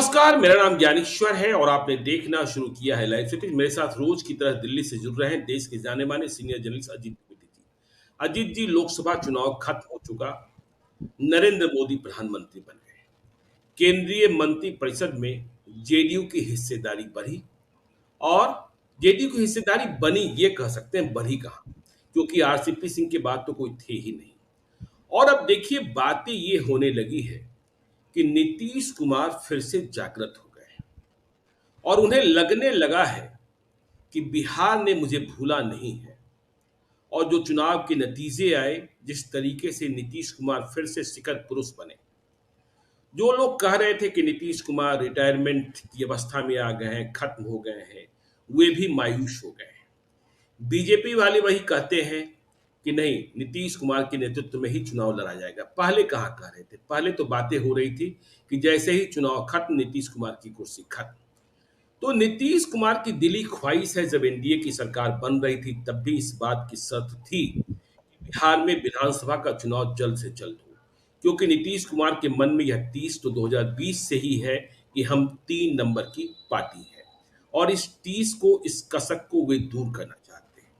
नमस्कार, मेरा नाम ज्ञानेश्वर है और आपने देखना शुरू किया है लाइव सिटी। मेरे साथ रोज की तरह दिल्ली से जुड़ रहे हैं देश के जाने माने सीनियर जर्नलिस्ट अजीत द्विवेदी जी। अजीत जी, लोकसभा चुनाव खत्म हो चुका, नरेंद्र मोदी प्रधानमंत्री बन गए, केंद्रीय मंत्री परिषद में जेडीयू की हिस्सेदारी बढ़ी और जेडीयू की हिस्सेदारी बनी, ये कह सकते हैं बढ़ी कहाँ, क्योंकि आरसीपी सिंह के बाद तो कोई थे ही नहीं। और अब देखिए बातें ये होने लगी है कि नीतीश कुमार फिर से जागृत हो गए हैं और उन्हें लगने लगा है कि बिहार ने मुझे भूला नहीं है। और जो चुनाव के नतीजे आए, जिस तरीके से नीतीश कुमार फिर से शिखर पुरुष बने, जो लोग कह रहे थे कि नीतीश कुमार रिटायरमेंट की अवस्था में आ गए हैं, खत्म हो गए हैं, वे भी मायूस हो गए हैं। बीजेपी वाले वही कहते हैं कि नहीं, नीतीश कुमार के नेतृत्व में ही चुनाव लड़ा जाएगा। पहले कहाँ कह रहे थे, पहले तो बातें हो रही थी कि जैसे ही चुनाव खत्म, नीतीश कुमार की कुर्सी खत्म। तो नीतीश कुमार की दिली ख्वाहिश है, जब एनडीए की सरकार बन रही थी तब भी इस बात की शर्त थी कि बिहार में विधानसभा का चुनाव जल्द से जल्द हो, क्योंकि नीतीश कुमार के मन में यह 30 तो 2020 से ही है कि हम 3 नंबर की पार्टी है और इस 30 को, इस कसक को वे दूर करना चाहते हैं।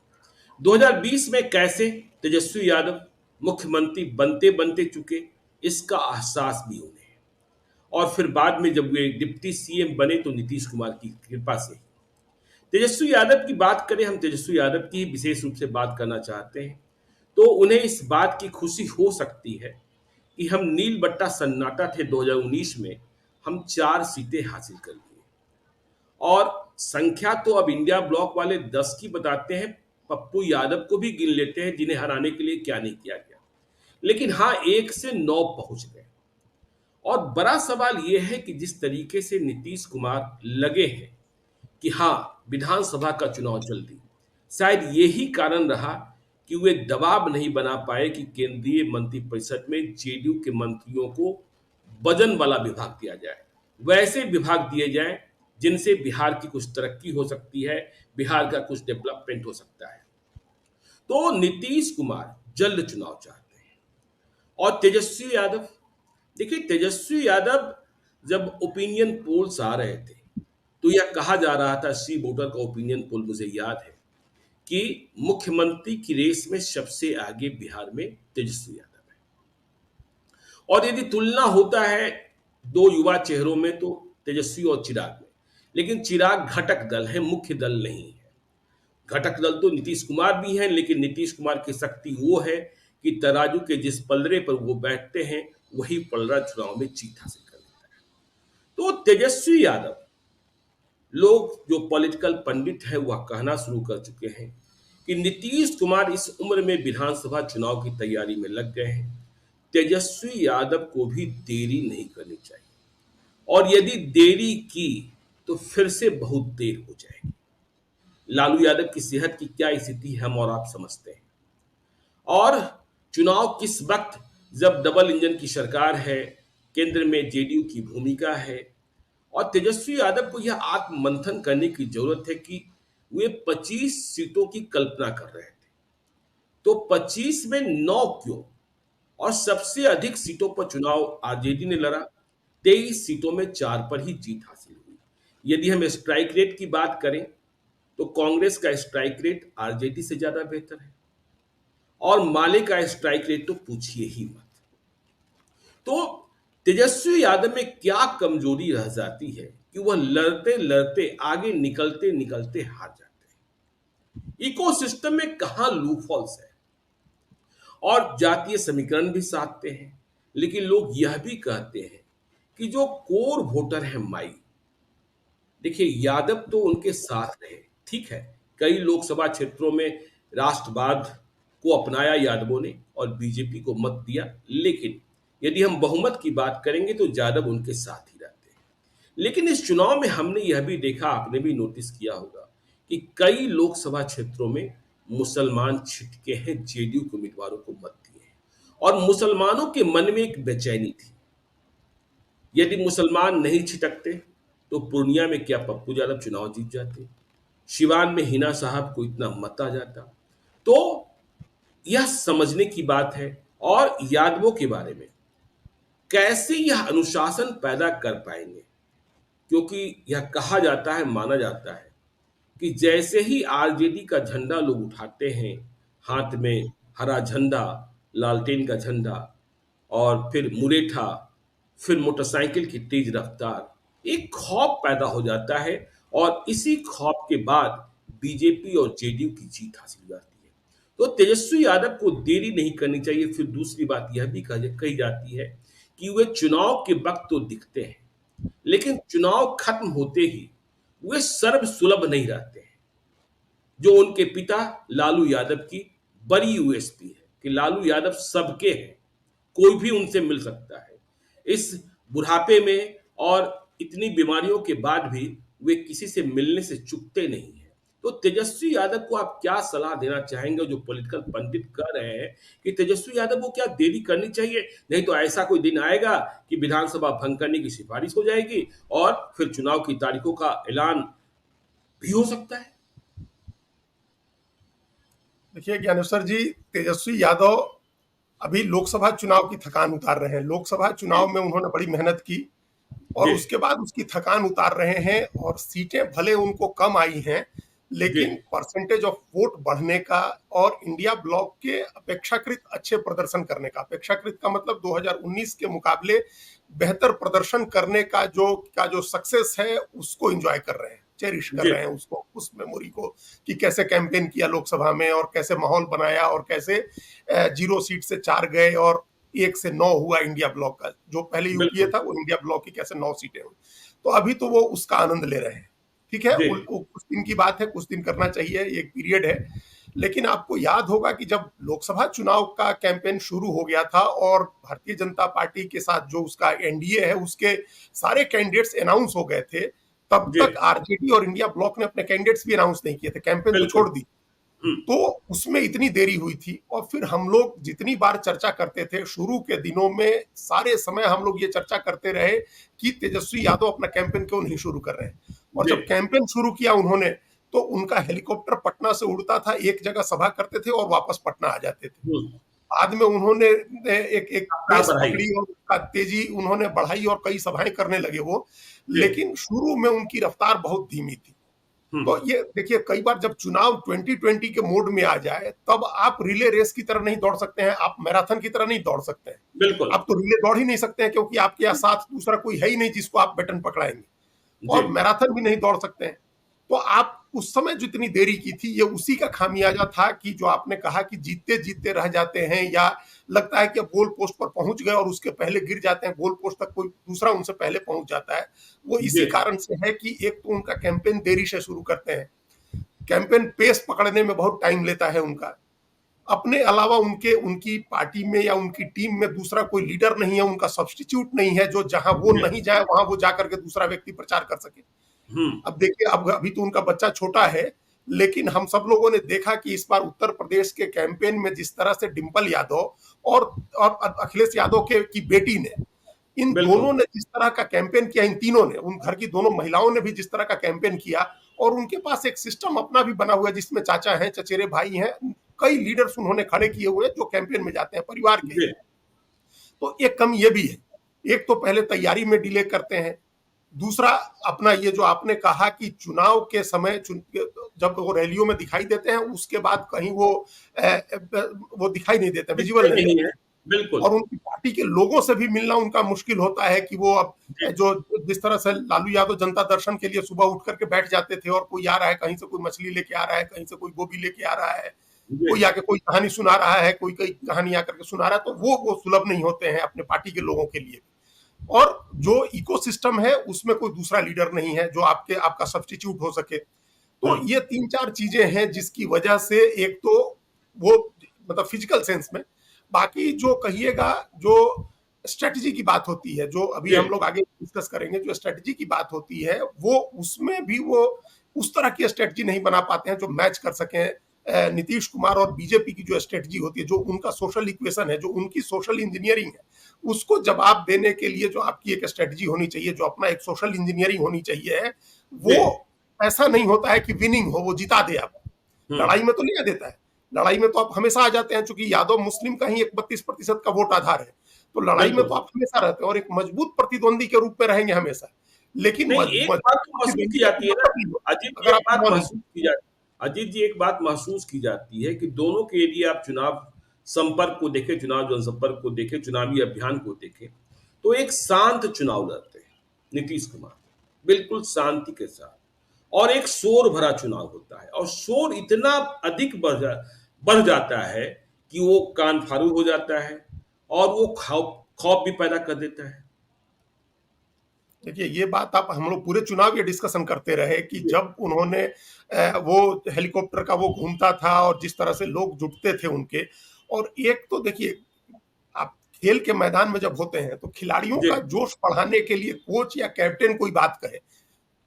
2020 में कैसे तेजस्वी यादव मुख्यमंत्री बनते बनते चुके, इसका एहसास भी उन्हें है। और फिर बाद में जब वे डिप्टी सीएम बने तो नीतीश कुमार की कृपा से। तेजस्वी यादव की बात करें, हम तेजस्वी यादव की ही विशेष रूप से बात करना चाहते हैं, तो उन्हें इस बात की खुशी हो सकती है कि हम नील बट्टा सन्नाटा थे 2019 में, हम 4 सीटें हासिल कर लिए और संख्या तो अब इंडिया ब्लॉक वाले 10 की बताते हैं, पप्पू यादव को भी गिन लेते हैं जिन्हें हराने के लिए क्या नहीं किया गया। लेकिन हाँ, 1 से 9 पहुंच गए। और बड़ा सवाल यह है कि जिस तरीके से नीतीश कुमार लगे हैं कि हाँ, विधानसभा का चुनाव जल्दी, शायद यही कारण रहा कि वे दबाव नहीं बना पाए कि केंद्रीय मंत्रिपरिषद में जेडीयू के मंत्रियों को वजन वाला विभाग दिया जाए, वैसे विभाग दिए जाएं जिनसे बिहार की कुछ तरक्की हो सकती है, बिहार का कुछ डेवलपमेंट हो सकता है। तो नीतीश कुमार जल्द चुनाव चाहते हैं। और तेजस्वी यादव, देखिए तेजस्वी यादव, जब ओपिनियन पोल्स आ रहे थे तो यह कहा जा रहा था, सी वोटर का ओपिनियन पोल मुझे याद है, कि मुख्यमंत्री की रेस में सबसे आगे बिहार में तेजस्वी यादव है। और यदि तुलना होता है दो युवा चेहरों में तो तेजस्वी और चिराग में, लेकिन चिराग घटक दल है, मुख्य दल नहीं है। घटक दल तो नीतीश कुमार भी हैं, लेकिन नीतीश कुमार की शक्ति वो है कि तराजू के जिस पलड़े पर वो बैठते हैं वही पलड़ा चुनाव में जीत हासिल कर लेता है। तो तेजस्वी यादव, लोग जो पॉलिटिकल पंडित है वह कहना शुरू कर चुके हैं कि नीतीश कुमार इस उम्र में विधानसभा चुनाव की तैयारी में लग गए हैं, तेजस्वी यादव को भी देरी नहीं करनी चाहिए, और यदि देरी की तो फिर से बहुत देर हो जाएगी। लालू यादव की सेहत की क्या स्थिति है हम और आप समझते हैं। और चुनाव किस वक्त, जब डबल इंजन की सरकार है, केंद्र में जेडीयू की भूमिका है, और तेजस्वी यादव को यह आत्ममंथन करने की जरूरत है कि वे 25 सीटों की कल्पना कर रहे थे, तो 25 में 9 क्यों, और सबसे अधिक सीटों पर चुनाव आरजेडी ने लड़ा, 23 सीटों में 4 पर ही जीत हासिल हुई। यदि हम स्ट्राइक रेट की बात करें तो कांग्रेस का स्ट्राइक रेट आरजेडी से ज्यादा बेहतर है, और माले का स्ट्राइक रेट तो पूछिए ही मत। तो तेजस्वी यादव में क्या कमजोरी रह जाती है कि वह लड़ते लड़ते, आगे निकलते निकलते हार जाते हैं। इकोसिस्टम में कहां लूपहोल्स है, और जातीय समीकरण भी साधते हैं, लेकिन लोग यह भी कहते हैं कि जो कोर वोटर है माई, देखिए यादव तो उनके साथ रहे, ठीक है, कई लोकसभा क्षेत्रों में राष्ट्रवाद को अपनाया यादवों ने और बीजेपी को मत दिया, लेकिन यदि हम बहुमत की बात करेंगे तो यादव उनके साथ ही रहते हैं। लेकिन इस चुनाव में हमने यह भी देखा, आपने भी नोटिस किया होगा, कि कई लोकसभा क्षेत्रों में मुसलमान छिटके हैं, जेडीयू के उम्मीदवारों को मत दिए हैं, और मुसलमानों के मन में एक बेचैनी थी। यदि मुसलमान नहीं छिटकते तो पूर्णिया में क्या पप्पू यादव चुनाव जीत जाते, सिवान में हिना साहब को इतना मत आ जाता। तो यह समझने की बात है। और यादवों के बारे में कैसे यह अनुशासन पैदा कर पाएंगे, क्योंकि यह कहा जाता है, माना जाता है कि जैसे ही आरजेडी का झंडा लोग उठाते हैं, हाथ में हरा झंडा, लालटेन का झंडा और फिर मुरेठा, फिर मोटरसाइकिल की तेज रफ्तार, एक खौफ पैदा हो जाता है और इसी खौफ के बाद बीजेपी और जेडीयू की जीत हासिल हो जाती है। तो तेजस्वी यादव को देरी नहीं करनी चाहिए। फिर दूसरी बात यह भी कही जाती है कि वे चुनाव के वक्त तो दिखते हैं, लेकिन चुनाव खत्म होते ही वे सर्वसुलभ नहीं रहते हैं, जो उनके पिता लालू यादव की बड़ी यूएसपी है कि लालू यादव सबके हैं, कोई भी उनसे मिल सकता है। इस बुढ़ापे में और इतनी बीमारियों के बाद भी वे किसी से मिलने से चूकते नहीं हैं। तो तेजस्वी यादव को आप क्या सलाह देना चाहेंगे, जो पॉलिटिकल पंडित कह रहे हैं कि तेजस्वी यादव को क्या देरी करनी चाहिए, नहीं तो ऐसा कोई दिन आएगा कि विधानसभा भंग करने की सिफारिश हो जाएगी और फिर चुनाव की तारीखों का ऐलान भी हो सकता है। देखिए ज्ञानेश्वर जी, तेजस्वी यादव अभी लोकसभा चुनाव की थकान उतार रहे हैं। लोकसभा चुनाव में उन्होंने बड़ी मेहनत की और जी उसके बाद उसकी थकान उतार रहे हैं, और सीटें भले उनको कम आई हैं, जी लेकिन परसेंटेज ऑफ वोट बढ़ने का और इंडिया ब्लॉक के अपेक्षाकृत अच्छे प्रदर्शन करने का, अपेक्षाकृत का मतलब 2019 के मुकाबले बेहतर प्रदर्शन करने का जो सक्सेस है उसको एंजॉय कर रहे हैं, चेरिश कर जी रहे हैं उसको, उस मेमोरी को, कि कैसे कैंपेन किया लोकसभा में और कैसे माहौल बनाया और कैसे 0 सीट से 4 गए और 1 से 9 हुआ इंडिया ब्लॉक का। जो पहले यूपीए बिल्कुल। था वो इंडिया ब्लॉक की कैसे 9 सीटें हुई। तो अभी तो वो उसका आनंद ले रहे हैं। ठीक है, जी कुछ दिन की बात है, कुछ दिन करना चाहिए, एक पीरियड है। लेकिन आपको याद होगा कि जब लोकसभा चुनाव का कैंपेन शुरू हो गया था और भारतीय जनता पार्टी के साथ जो उसका एनडीए है उसके सारे कैंडिडेट्स अनाउंस हो गए थे, तब जी तक आरजेडी और इंडिया ब्लॉक ने अपने कैंडिडेट्स भी अनाउंस नहीं किए थे, कैंपेन तो बिल्कुल। छोड़ दी। तो उसमें इतनी देरी हुई थी। और फिर हम लोग जितनी बार चर्चा करते थे शुरू के दिनों में, सारे समय हम लोग ये चर्चा करते रहे कि तेजस्वी यादव अपना कैंपेन क्यों नहीं शुरू कर रहे हैं। और जी जब कैंपेन शुरू किया उन्होंने, तो उनका हेलीकॉप्टर पटना से उड़ता था, एक जगह सभा करते थे और वापस पटना आ जाते थे। हम्म, बाद में उन्होंने एक एक रफ्तार पेस बढ़ाई। पकड़ी और उसका तेजी उन्होंने बढ़ाई और कई सभाएं करने लगे वो। जी लेकिन शुरू में उनकी रफ्तार बहुत धीमी थी। तो हम्म, ये देखिए, कई बार जब चुनाव 2020 के मोड में आ जाए तब आप रिले रेस की तरह नहीं दौड़ सकते हैं, आप मैराथन की तरह नहीं दौड़ सकते हैं। बिल्कुल। आप तो रिले दौड़ ही नहीं सकते हैं क्योंकि आपके साथ दूसरा कोई है ही नहीं जिसको आप बटन पकड़ाएंगे। जी और मैराथन भी नहीं दौड़ सकते हैं। तो आप उस समय जितनी देरी की थी, ये उसी का खामियाजा था कि जो आपने कहा कि जीतते जीतते रह जाते हैं, या लगता है कि अब गोल पोस्ट पर पहुंच गए और उसके पहले गिर जाते हैं, गोल पोस्ट तक कोई दूसरा उनसे पहले पहुंच जाता है। वो जी इसी कारण से है कि एक तो उनका कैंपेन देरी से शुरू करते हैं, कैंपेन पेस पकड़ने में बहुत टाइम लेता है उनका। अपने अलावा उनके उनकी पार्टी में या उनकी टीम में दूसरा कोई लीडर नहीं है, उनका सब्स्टिट्यूट नहीं है जो जहां वो जी नहीं जाए वहां वो जाकर के दूसरा व्यक्ति प्रचार कर सके। हम्म, अब देखिए, अब अभी तो उनका बच्चा छोटा है, लेकिन हम सब लोगों ने देखा कि इस बार उत्तर प्रदेश के कैंपेन में जिस तरह से डिंपल यादव और अखिलेश यादव के की बेटी ने, इन बिल्कुल। दोनों ने जिस तरह का कैंपेन किया, इन तीनों ने, उन घर की दोनों महिलाओं ने भी जिस तरह का कैंपेन किया, और उनके पास एक सिस्टम अपना भी बना हुआ है जिसमें चाचा हैं, चचेरे भाई हैं, कई लीडर्स उन्होंने खड़े किए हुए हैं जो कैंपेन में जाते हैं परिवार के। जी तो एक कमी ये भी है, एक तो पहले तैयारी में डिले करते हैं, दूसरा अपना ये जो आपने कहा कि चुनाव के समय जब वो रैलियों में दिखाई देते हैं उसके बाद कहीं वो दिखाई नहीं देते, दिखते विजिबल नहीं नहीं है। रहते। बिल्कुल। और उनकी पार्टी के लोगों से भी मिलना उनका मुश्किल होता है कि वो अब जी जो जिस तरह से लालू यादव जनता दर्शन के लिए सुबह उठ करके बैठ जाते थे, और कोई आ रहा है कहीं से, कोई मछली लेके आ रहा है कहीं से, कोई गोभी लेके आ रहा है, जी कोई आके कोई कहानी सुना रहा है, कोई कई कहानी आकर के सुना रहा है, तो वो सुलभ नहीं होते हैं अपने पार्टी के लोगों के लिए। और जो इकोसिस्टम है उसमें कोई दूसरा लीडर नहीं है जो आपका सब्स्टिट्यूट हो सके। तो हम्म, ये 3-4 चीजें हैं जिसकी वजह से, एक तो वो मतलब फिजिकल सेंस में, बाकी जो कहिएगा, जो स्ट्रेटजी की बात होती है, जो अभी जी हम लोग आगे डिस्कस करेंगे, जो स्ट्रेटजी की बात होती है, वो उसमें भी वो उस तरह की स्ट्रेटजी नहीं बना पाते हैं जो मैच कर सकें नीतीश कुमार और बीजेपी की जो स्ट्रेटजी होती है, जो उनका सोशल इक्वेशन है, जो उनकी सोशल इंजीनियरिंग है, उसको जवाब देने के लिए जो आपकी एक स्ट्रेटजी होनी चाहिए, जो अपना एक सोशल इंजीनियरिंग होनी चाहिए, जी वो ऐसा नहीं होता है कि विनिंग हो, वो जिता दे आपको। हम्म, लड़ाई में तो ले आ देता है, लड़ाई में तो आप हमेशा आ जाते हैं, चूंकि यादव मुस्लिम का ही एक 32% का वोट आधार है, तो लड़ाई में बिल्कुल। तो आप हमेशा रहते हैं और एक मजबूत प्रतिद्वंदी के रूप में रहेंगे हमेशा। लेकिन नहीं, एक बात तो महसूस की प्रतिद्वंदी का जाती कोई है ना, मतलब नहीं होता, अजीत जी अगर एक आप बात चुनाव नहीं। महसूस की जाती अजीत जी एक बात महसूस की जाती है कि दोनों के यदि आप चुनाव संपर्क को देखें, चुनाव जनसंपर्क को देखें, चुनावी अभियान को देखें, तो एक शांत चुनाव लड़ते हैं नीतीश कुमार, बिल्कुल शांति के साथ। और एक शोर भरा चुनाव होता है और शोर इतना अधिक बढ़ जाता है कि वो कान फारू हो जाता है और वो खौफ खौफ भी पैदा कर देता है। देखिए, ये बात आप हम लोग पूरे चुनाव ये डिस्कशन करते रहे कि जी, जब उन्होंने वो हेलीकॉप्टर का वो घूमता था और जिस तरह से लोग जुटते थे उनके, और एक तो देखिए, आप खेल के मैदान में जब होते हैं तो खिलाड़ियों जी, का जोश बढ़ाने के लिए कोच या कैप्टन कोई बात कहे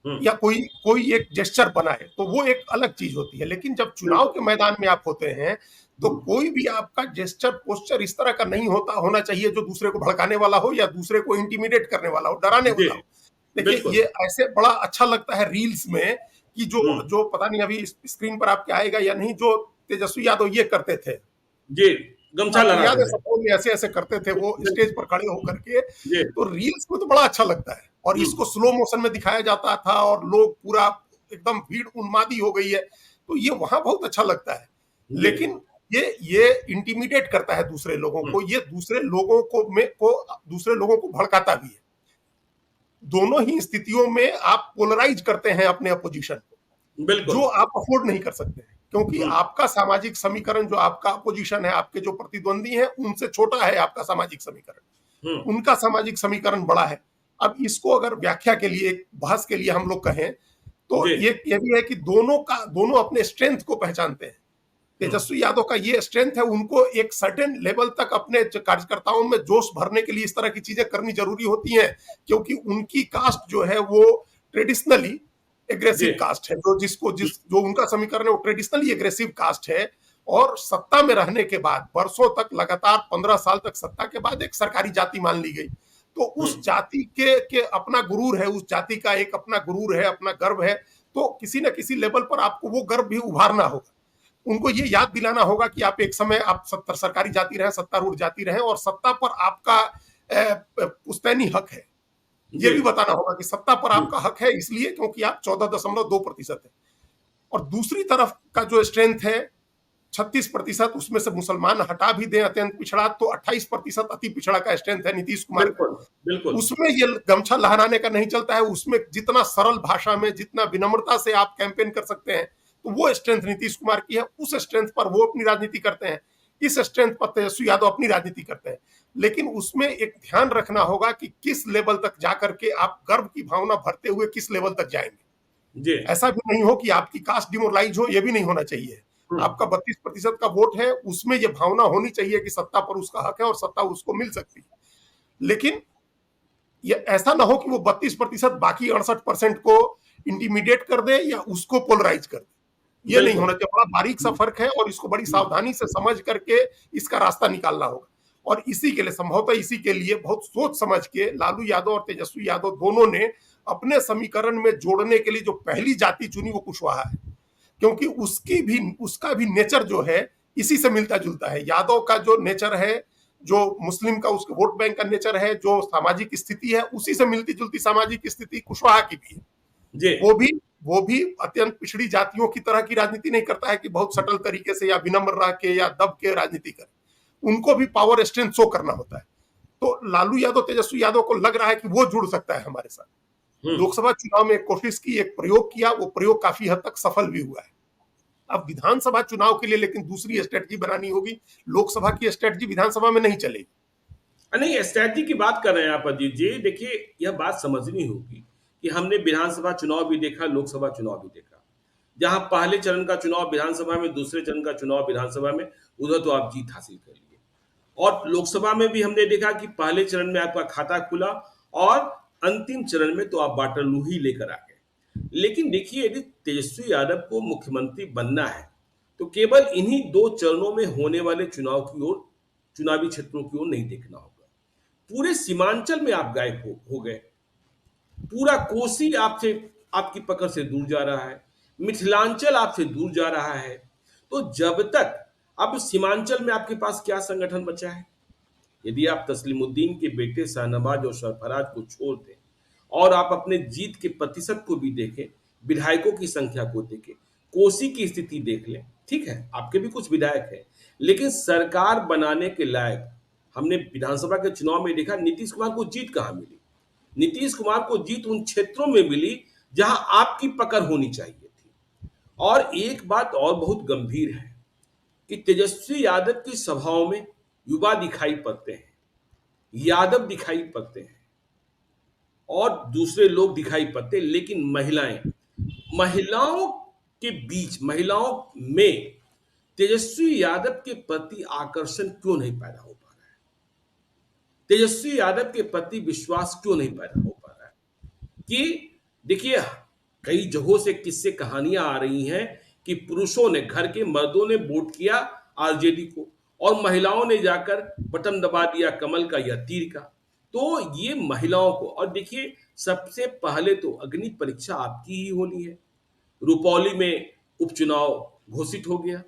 हुँ, या कोई कोई एक जेस्चर बनाए तो वो एक अलग चीज होती है, लेकिन जब चुनाव बिल्कुल, के मैदान में आप होते हैं तो हुँ, कोई भी आपका जेस्चर पोस्चर इस तरह का नहीं होना चाहिए जो दूसरे को भड़काने वाला हो या दूसरे को इंटिमिडेट करने वाला हो, डराने जी, वाला हो। देखिए, बिल्कुल, ये ऐसे बड़ा अच्छा लगता है रील्स में कि जो हुँ, जो पता नहीं अभी स्क्रीन पर आपके आएगा या नहीं, जो तेजस्वी यादव ये करते थे, जी, गमछा आपको याद लहराते है थे। सपोज में ऐसे ऐसे करते थे वो बिल्कुल, स्टेज पर खड़े होकर के, जी, तो रील्स में तो बड़ा अच्छा लगता है और हुँ, इसको स्लो मोशन में दिखाया जाता था और लोग पूरा एकदम भीड़ उन्मादी हो गई है, तो ये वहां बहुत अच्छा लगता है। जी, लेकिन ये इंटिमिडेट करता है दूसरे लोगों हुँ, को, ये दूसरे लोगों को भड़काता भी है। दोनों ही स्थितियों में आप पोलराइज करते हैं अपने अपोजिशन को, बिल्कुल, जो आप अफोर्ड नहीं कर सकते हैं, क्योंकि हुँ, आपका सामाजिक समीकरण, जो आपका अपोजिशन है, आपके जो प्रतिद्वंदी हैं, उनसे छोटा है आपका सामाजिक समीकरण, हुँ, उनका सामाजिक समीकरण बड़ा है। अब इसको अगर व्याख्या के लिए, एक बहस के लिए हम लोग कहें, तो जी, ये भी है कि दोनों अपने स्ट्रेंथ को पहचानते हैं। हुँ, तेजस्वी यादव का ये स्ट्रेंथ है, उनको एक सर्टेन लेवल तक अपने कार्यकर्ताओं में जोश भरने के लिए इस तरह की चीजें करनी जरूरी होती हैं, क्योंकि उनकी कास्ट जो है वो ट्रेडिशनली जी, एग्रेसिव कास्ट है, हुँ, जो उनका समीकरण है वो ट्रेडिशनली एग्रेसिव कास्ट है। और सत्ता में रहने के बाद वर्षों तक, लगातार 15 साल तक सत्ता के बाद एक सरकारी जाति मान ली गई, तो हुँ, उस जाति के अपना गुरूर है, उस जाति का एक अपना गुरूर है, अपना गर्व है। तो किसी न किसी लेवल पर आपको वो गर्व भी उभारना होगा, उनको ये याद दिलाना होगा कि आप एक समय आप सरकारी जाति रहे, सत्तारूढ़ जाति रहे, और सत्ता पर आपका पुश्तैनी हक है। ये जी, भी बताना होगा कि सत्ता पर हुँ, आपका हक है इसलिए क्योंकि आप 14.2% है। और दूसरी तरफ का जो स्ट्रेंथ है 36%, उसमें से मुसलमान हटा भी दें अत्यंत पिछड़ा, तो 28% अति पिछड़ा का स्ट्रेंथ है नीतीश कुमार का। बिल्कुल, बिल्कुल, उसमें ये गमछा लहराने का नहीं चलता है, उसमें जितना सरल भाषा में, जितना विनम्रता से आप कैंपेन कर सकते हैं, तो वो स्ट्रेंथ नीतीश कुमार की है, उस स्ट्रेंथ पर वो अपनी राजनीति करते हैं, इस स्ट्रेंथ पर तेजस्वी यादव अपनी राजनीति करते हैं। लेकिन उसमें एक ध्यान रखना होगा कि किस लेवल तक जाकर के आप गर्व की भावना भरते हुए किस लेवल तक जाएंगे। जी, ऐसा भी नहीं हो कि आपकी कास्ट डिमोरलाइज हो, ये भी नहीं होना चाहिए। हुँ, आपका 32% का वोट है, उसमें ये भावना होनी चाहिए कि सत्ता पर उसका हक है और सत्ता उसको मिल सकती है। लेकिन ये ऐसा ना हो कि वो 32% बाकी 68% को इंटीमिडेट कर दे या उसको पोलराइज कर दे। ये नहीं बिल्कुल, होना चाहिए, बड़ा बारीक सा हुँ, फर्क है और इसको बड़ी हुँ, सावधानी से समझ करके इसका रास्ता निकालना होगा। और इसी के लिए, संभवतः इसी के लिए बहुत सोच समझ के लालू यादव और तेजस्वी यादव दोनों ने अपने समीकरण में जोड़ने के लिए जो पहली जाति चुनी वो कुशवाहा है, क्योंकि उसका भी नेचर जो है इसी से मिलता जुलता है। यादव का जो नेचर है, जो मुस्लिम का उसके वोट बैंक का नेचर है, जो सामाजिक स्थिति है, उसी से मिलती जुलती सामाजिक स्थिति कुशवाहा की भी है। जी, वो भी वो भी अत्यंत पिछड़ी जातियों की तरह की राजनीति नहीं करता है कि बहुत सटल तरीके से या विनम्र रह के या दब के राजनीति करे, उनको भी पावर स्ट्रेंथ शो करना होता है। तो लालू यादव, तेजस्वी यादव को लग रहा है कि वो जुड़ सकता है हमारे साथ। हुँ, लोकसभा चुनाव में एक कोशिश की, एक प्रयोग किया, वो प्रयोग काफी हद तक सफल भी हुआ है। अब विधानसभा चुनाव के लिए लेकिन दूसरी स्ट्रेटजी बनानी होगी, लोकसभा की स्ट्रेटजी विधानसभा में नहीं चलेगी। नहीं, स्ट्रैटेजी की बात कर रहे हैं आप अजीत जी। देखिए, यह बात समझनी होगी कि हमने विधानसभा चुनाव भी देखा, लोकसभा चुनाव भी देखा। जहाँ पहले चरण का चुनाव विधानसभा में, दूसरे चरण का चुनाव विधानसभा में, उधर तो आप जीत हासिल कर लिए। और लोकसभा में भी हमने देखा कि पहले चरण में आपका खाता खुला और अंतिम चरण में तो आप वाटरलू ही लेकर आ गए। लेकिन देखिए, यदि तेजस्वी यादव को मुख्यमंत्री बनना है, तो केवल इन्हीं 2 चरणों में होने वाले चुनाव की ओर, चुनावी क्षेत्रों की ओर नहीं देखना होगा। पूरे सीमांचल में आप गायब हो गए। पूरा कोसी आपसे, आपकी पकड़ से दूर जा रहा है। मिथिलांचल आपसे दूर जा रहा है। तो जब तक, अब सीमांचल में आपके पास क्या संगठन बचा है? यदि आप तस्लीमुद्दीन के बेटे शाहनवाज और सरफराज को छोड़ दें और आप अपने जीत के प्रतिशत को भी देखें, विधायकों की संख्या को देखें, कोसी की स्थिति देख लें, ठीक है, आपके भी कुछ विधायक हैं, लेकिन सरकार बनाने के लायक हमने विधानसभा के चुनाव में देखा नीतीश कुमार को जीत कहाँ मिली? नीतीश कुमार को जीत उन क्षेत्रों में मिली जहां आपकी पकड़ होनी चाहिए थी। और एक बात और बहुत गंभीर है कि तेजस्वी यादव की सभाओं में युवा दिखाई पड़ते हैं, यादव दिखाई पड़ते हैं और दूसरे लोग दिखाई पड़ते हैं, लेकिन महिलाओं के बीच, महिलाओं में तेजस्वी यादव के प्रति आकर्षण क्यों नहीं पैदा हो पा रहा है? तेजस्वी यादव के प्रति विश्वास क्यों नहीं पैदा हो पा रहा है? कि देखिए, कई जगहों से किस्से कहानियां आ रही हैं कि पुरुषों ने, घर के मर्दों ने वोट किया आरजेडी को और महिलाओं ने जाकर बटन दबा दिया कमल का या तीर का। तो ये महिलाओं को, और देखिए सबसे पहले तो अग्नि परीक्षा आपकी ही होनी है। रुपौली में उपचुनाव घोषित हो गया।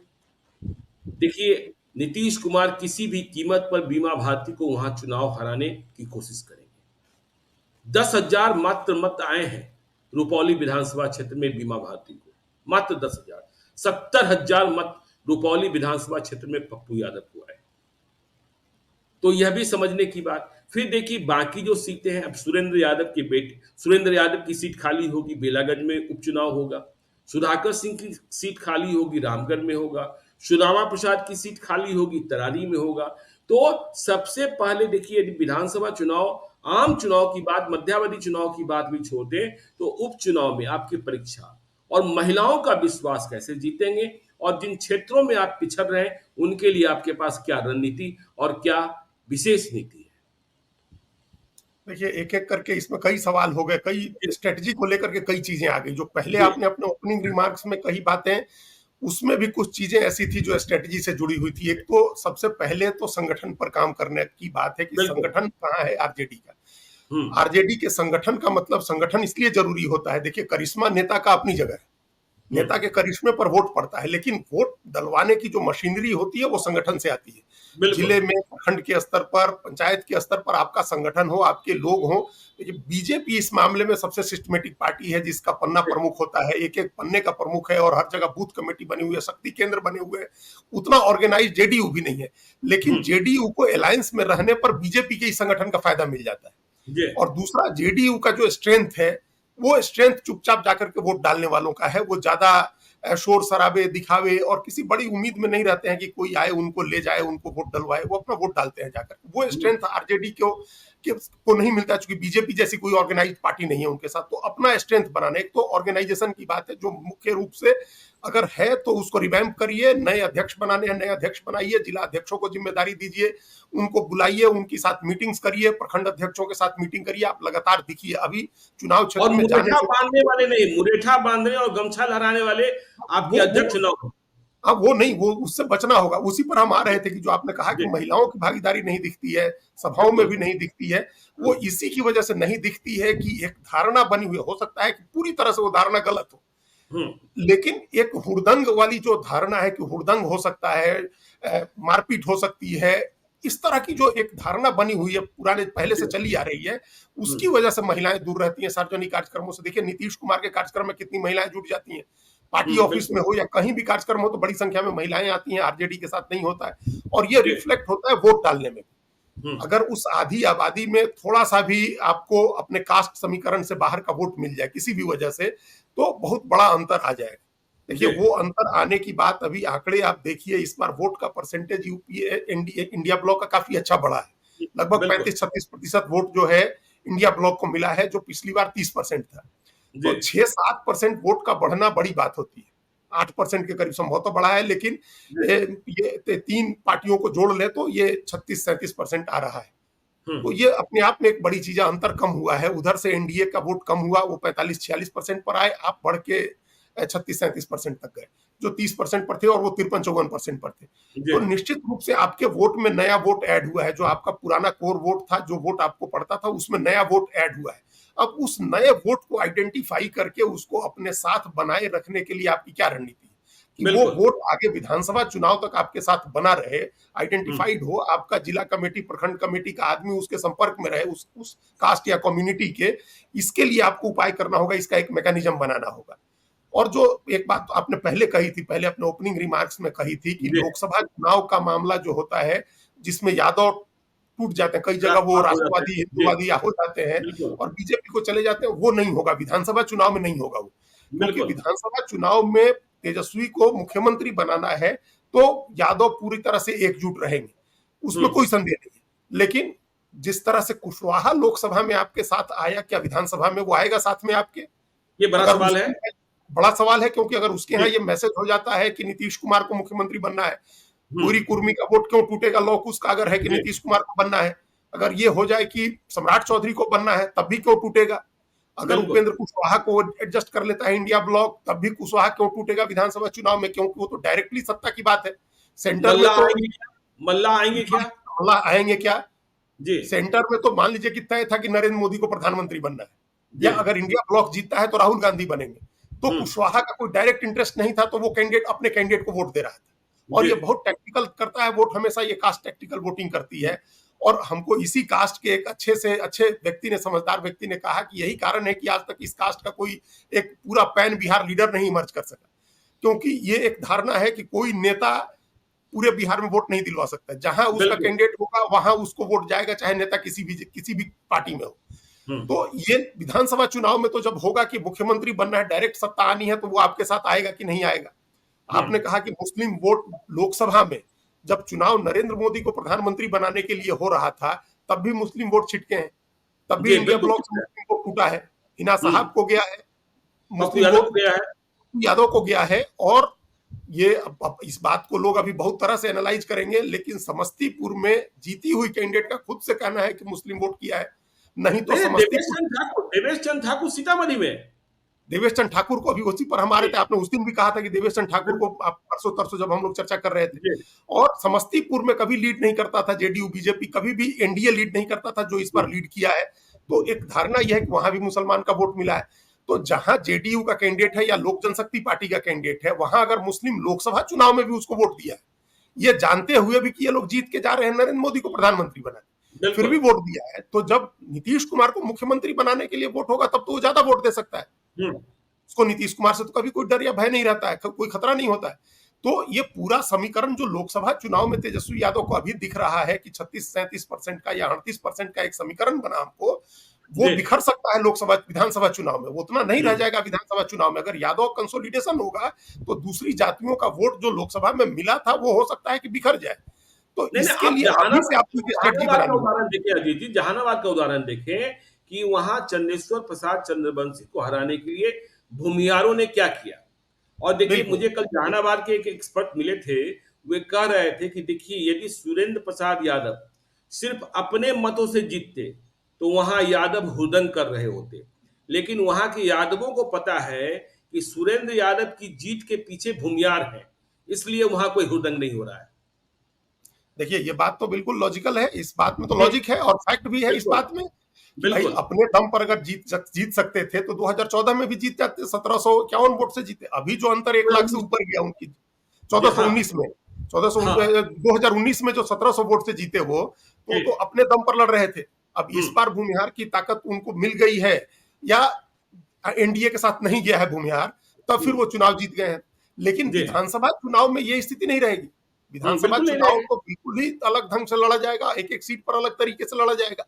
देखिए, नीतीश कुमार किसी भी कीमत पर बीमा भारती को वहां चुनाव हराने की कोशिश करेंगे। 10,000 मात्र मत आए हैं रुपौली विधानसभा क्षेत्र में बीमा भारती को, मात्र 10,000। 70,000 मत रुपौली विधानसभा क्षेत्र में पप्पू यादव को आए। तो यह भी समझने की बात। फिर देखिए बाकी जो सीटें हैं, अब सुरेंद्र यादव की सीट खाली होगी, बेलागंज में उपचुनाव होगा। सुधाकर सिंह की सीट खाली होगी, रामगढ़ में होगा। सुदामा प्रसाद की सीट खाली होगी, तरारी में होगा। तो सबसे पहले देखिए, यदि विधानसभा चुनाव, आम चुनाव की बात, मध्यावधि चुनाव की बात भी छोड़ दें, तो उपचुनाव में आपकी परीक्षा और महिलाओं का विश्वास कैसे जीतेंगे, और जिन क्षेत्रों में आप पिछड़ रहे हैं उनके लिए आपके पास क्या रणनीति और क्या विशेष नीति है? देखिए, एक-एक करके इसमें कई सवाल हो गए, कई स्ट्रैटेजी को लेकर के कई चीजें आ गई। जो पहले जी। आपने अपने ओपनिंग रिमार्क्स में कही बातें, उसमें भी कुछ चीजें ऐसी थी जो स्ट्रैटेजी से जुड़ी हुई थी। एक तो सबसे पहले तो संगठन पर काम करने की बात है कि बिल्कुल। संगठन कहाँ है आरजेडी का। हम्म। आरजेडी के संगठन का मतलब, संगठन इसलिए जरूरी होता है, देखिए करिश्मा नेता का अपनी जगह है, नेता के करिश्मे पर वोट पड़ता है, लेकिन वोट डलवाने की जो मशीनरी होती है वो संगठन से आती है। बिल्कुल। जिले में, प्रखंड के स्तर पर, पंचायत के स्तर पर आपका संगठन हो, आपके लोग हो। देखिए बीजेपी इस मामले में सबसे सिस्टमेटिक पार्टी है, जिसका पन्ना प्रमुख होता है, एक एक पन्ने का प्रमुख है, और हर जगह बूथ कमेटी बनी हुई है, शक्ति केंद्र बने हुए हैं। उतना ऑर्गेनाइज जेडीयू भी नहीं है, लेकिन जेडीयू को अलायंस में रहने पर बीजेपी के इस संगठन का फायदा मिल जाता है। और दूसरा, जेडीयू का जो स्ट्रेंथ है, वो स्ट्रेंथ चुपचाप जाकर के वोट डालने वालों का है। वो ज्यादा शोर शराबे, दिखावे और किसी बड़ी उम्मीद में नहीं रहते हैं कि कोई आए उनको ले जाए, उनको वोट डलवाए। वो अपना वोट डालते हैं जाकर। वो स्ट्रेंथ आरजेडी को नहीं मिलता, चूंकि बीजेपी जैसी कोई ऑर्गेनाइज पार्टी नहीं है उनके साथ। तो अपना स्ट्रेंथ बनाने, एक तो ऑर्गेनाइजेशन की बात है जो मुख्य रूप से अगर है तो उसको रिवैम्प करिए, नए अध्यक्ष बनाने हैं, नए अध्यक्ष बनाइए, जिला अध्यक्षों को जिम्मेदारी दीजिए, उनको बुलाइए, उनके साथ मीटिंग्स करिए, प्रखंड अध्यक्षों के साथ मीटिंग करिए। आप लगातार दिखिए, अभी चुनाव क्षेत्र में जाने मुरेठा बांधने वाले नहीं, मुरेठा बांधने और गमछा लहराने वाले आपके अध्यक्ष न हो। अब वो नहीं, वो उससे बचना होगा। उसी पर हम आ रहे थे कि जो आपने कहा कि महिलाओं की भागीदारी नहीं दिखती है, सभाओं में भी नहीं दिखती है, वो इसी की वजह से नहीं दिखती है कि एक धारणा बनी हुई हो सकता है कि पूरी तरह से वो धारणा गलत हो, लेकिन एक हुड़दंग वाली जो धारणा है कि हुड़दंग हो सकता है, मारपीट हो सकती है, इस तरह की जो एक धारणा बनी हुई है, पुराने पहले से चली आ रही है, उसकी वजह से महिलाएं दूर रहती हैं सार्वजनिक कार्यक्रमों से। देखिए नीतीश कुमार के कार्यक्रम में कितनी महिलाएं जुट जाती हैं, पार्टी ऑफिस में हो या कहीं भी कार्यक्रम हो तो बड़ी संख्या में महिलाएं आती हैं। आरजेडी के साथ नहीं होता है, और ये रिफ्लेक्ट होता है वोट डालने में। अगर उस आधी आबादी में थोड़ा सा भी आपको अपने कास्ट समीकरण से बाहर का वोट मिल जाए किसी भी वजह से, तो बहुत बड़ा अंतर आ जाएगा। देखिए वो अंतर आने की बात, अभी आंकड़े आप देखिए, इस बार वोट का परसेंटेज यूपीए इंडिया ब्लॉक का काफी अच्छा बढ़ा है। लगभग 35-36% वोट जो है इंडिया ब्लॉक को मिला है, जो पिछली बार 30% था। तो 6-7% वोट का बढ़ना बड़ी बात होती है। 8% के करीब संभवतः बढ़ा है, लेकिन ये 3 पार्टियों को जोड़ ले तो ये 36-37% आ रहा है। तो ये अपने आप में एक बड़ी चीज है, अंतर कम हुआ है। उधर से एनडीए का वोट कम हुआ, वो 45-46% पर आए, आप बढ़ के 36-37% तक गए। जो 30% पर थे और वो 53-54% पर थे। तो निश्चित रूप से आपके वोट में नया वोट ऐड हुआ है। जो आपका पुराना कोर वोट था, जो वोट आपको पड़ता था, उसमें नया वोट ऐड हुआ है। अब उस नए वोट को आइडेंटिफाई करके उसको अपने साथ बनाए रखने के लिए आपकी क्या रणनीति है? कि वो बिल्कुल। वोट आगे विधानसभा चुनाव तक आपके साथ बना रहे, हुँ, आइडेंटिफाइड हो, आपका जिला कमेटी, प्रखंड कमेटी का आदमी उसके संपर्क में रहे, उस कास्ट या कम्युनिटी के। इसके लिए आपको उपाय करना होगा, इसका एक मैकेनिज्म बनाना होगा। और जो एक बात तो आपने पहले कही थी, पहले अपने ओपनिंग रिमार्क्स में कही थी कि जी, लोकसभा चुनाव का मामला जो होता है, जिसमें यादव टूट जाते हैं, कई जगह वो राष्ट्रवाद हो जाता है। राष्ट्रवादी, जी, हिंदूवादी हो जाते हैं बिल्कुल, और बीजेपी को चले जाते हैं, वो नहीं होगा विधानसभा चुनाव में, नहीं होगा वो। क्योंकि बिल्कुल। विधानसभा चुनाव में तेजस्वी को मुख्यमंत्री बनाना है, तो यादव पूरी तरह से एकजुट रहेंगे, हुँ, उसमें कोई संदेह नहीं है। लेकिन जिस तरह से कुशवाहा लोकसभा में आपके साथ आया, क्या विधानसभा में वो आएगा साथ में आपके? ये बड़ा अगर सवाल है। उसके बड़ा सवाल है, क्योंकि अगर उसके यहाँ जी, ये मैसेज हो जाता है कि नीतीश कुमार को मुख्यमंत्री बनना है, हुँ, पूरी कुर्मी का वोट क्यों टूटेगा, लौ कुश का अगर है कि जी, नीतीश कुमार को बनना है, अगर ये हो जाए कि सम्राट चौधरी को बनना है, तब भी क्यों टूटेगा? अगर बिल्कुल। उपेंद्र कुशवाहा को एडजस्ट कर लेता है इंडिया ब्लॉक, तब भी कुशवाहा क्यों टूटेगा विधानसभा चुनाव में? क्योंकि वो तो डायरेक्टली सत्ता की बात है। सेंटर में मल्ला तो आएँगे क्या? मल्ला आएँगे क्या? हमला आएंगे क्या? जी, सेंटर में तो मान लीजिए कि तय था कि नरेंद्र मोदी को प्रधानमंत्री बनना है, जी, या अगर इंडिया ब्लॉक जीतता है तो राहुल गांधी बनेंगे। तो हुँ, कुशवाहा का कोई डायरेक्ट इंटरेस्ट नहीं था, तो वो कैंडिडेट अपने कैंडिडेट को वोट दे रहा था। और जी, ये बहुत टैक्टिकल करता है वोट, हमेशा ये कास्ट टैक्टिकल वोटिंग करती है। और हमको इसी कास्ट के एक अच्छे से अच्छे व्यक्ति ने, समझदार व्यक्ति ने कहा कि यही कारण है कि आज तक इस कास्ट का कोई एक पूरा पैन बिहार लीडर नहीं इमर्ज कर सका। क्योंकि ये एक धारणा है कि कोई नेता पूरे बिहार में वोट नहीं दिलवा सकता। जहां उसका बिल्कुल, कैंडिडेट होगा वहां उसको वोट जाएगा, चाहे नेता किसी भी पार्टी में हो। हुँ, तो ये विधानसभा चुनाव में तो जब होगा कि मुख्यमंत्री बनना है, डायरेक्ट सत्ता आनी है, तो वो आपके साथ आएगा कि नहीं आएगा? हुँ, आपने कहा कि मुस्लिम वोट लोकसभा में, जब चुनाव नरेंद्र मोदी को प्रधानमंत्री बनाने के लिए हो रहा था, तब भी मुस्लिम वोट छिटके हैं, तब भी जी, इंडिया बिल्कुल ब्लॉक ठीक से है। मुस्लिम वोट टूटा है। हिना हुँ, साहब को गया है पप्पू मुस्लिम यादव को वोट, गया है। यादव को गया है। और ये अब इस बात को लोग अभी बहुत तरह से एनालाइज करेंगे, लेकिन समस्तीपुर में जीती हुई कैंडिडेट का खुद से कहना है कि मुस्लिम वोट किया है। नहीं तो नहीं, समस्तीपुर, देवेश चंद ठाकुर सीतामढ़ी में। देवेश चंद ठाकुर को अभी उसी पर हम आ रहे जी, थे, आपने उस दिन भी कहा था कि देवेश चंद ठाकुर बिल को, आप परसों तरसों जब हम लोग चर्चा कर रहे थे। जी, और समस्तीपुर में कभी लीड नहीं करता था जेडीयू बीजेपी, कभी भी एनडीए लीड नहीं करता था, जो इस हुँ, बार लीड किया है। तो एक धारणा यह है कि वहां भी मुसलमान का वोट मिला है। तो जहां जेडीयू का कैंडिडेट है या लोक जनशक्ति पार्टी का कैंडिडेट है, वहां अगर मुस्लिम लोकसभा चुनाव में भी उसको वोट दिया है, ये जानते हुए भी कि ये लोग जीत के जा रहे हैं नरेंद्र मोदी को प्रधानमंत्री बनाने, फिर बिल्कुल, भी वोट दिया है, तो जब नीतीश कुमार को मुख्यमंत्री बनाने के लिए वोट होगा, तब तो वो ज्यादा वोट दे सकता है। हुँ, उसको नीतीश कुमार से तो कभी कोई डर या भय नहीं रहता है, कोई खतरा नहीं होता है। तो ये पूरा समीकरण जो लोकसभा चुनाव में तेजस्वी यादव को अभी दिख रहा है कि 36-37% का या 38% का एक समीकरण बना हमको, वो जी, बिखर सकता है लोकसभा विधानसभा चुनाव में, वो उतना नहीं हुँ। रह जाएगा विधानसभा चुनाव में। अगर यादव कंसोलिडेशन होगा, तो दूसरी जातियों का वोट जो लोकसभा में मिला था, वो हो सकता है कि बिखर जाए। तो नहीं, नहीं, इसके आप लिए अभी से आपको एक स्ट्रेटजी जहानाबाद का बनानी होगी। उदाहरण देखिए अजीत जी, जहानाबाद का उदाहरण देखें कि वहाँ चंदेश्वर प्रसाद चंद्रवंशी को हराने के लिए भूमिहारों ने क्या किया। और देखिए बिल्कुल। मुझे कल जहानाबाद के एक एक्सपर्ट मिले थे, वे कह रहे थे कि देखिए यदि सुरेंद्र प्रसाद यादव सिर्फ अपने मतों से जीतते, तो वहाँ यादव हुड़दंग कर रहे होते। लेकिन वहाँ के यादवों को पता है कि सुरेंद्र यादव की जीत के पीछे भूमिहार हैं, इसलिए वहाँ कोई हुड़दंग नहीं हो रहा है। देखिए, ये बात तो बिल्कुल लॉजिकल है, इस बात में तो जी, लॉजिक है और फैक्ट भी है इस बिल्कुल, बात में कि भाई बिल्कुल। अपने दम पर अगर जीत सकते थे, तो 2014 में भी जीत जाते, 1751 वोट से जीते। अभी जो अंतर 1 लाख से 2019 ऊपर गया उनकी, जी, हाँ, 1419 में, 1400 हाँ, 2019 में जो 1700 वोट से जीते वो, जी, तो अपने दम पर लड़ रहे थे। अब हुँ, इस बार भूमिहार की ताकत उनको मिल गई है, या एनडीए के साथ नहीं गया है भूमिहार, तब हुँ, फिर वो चुनाव जीत गए हैं। लेकिन जी, विधानसभा चुनाव में ये स्थिति नहीं रहेगी। विधानसभा बिल्कुल नहीं चुनाव रहेगी। तो बिल्कुल ही अलग ढंग से लड़ा जाएगा, एक-एक सीट पर अलग तरीके से लड़ा जाएगा।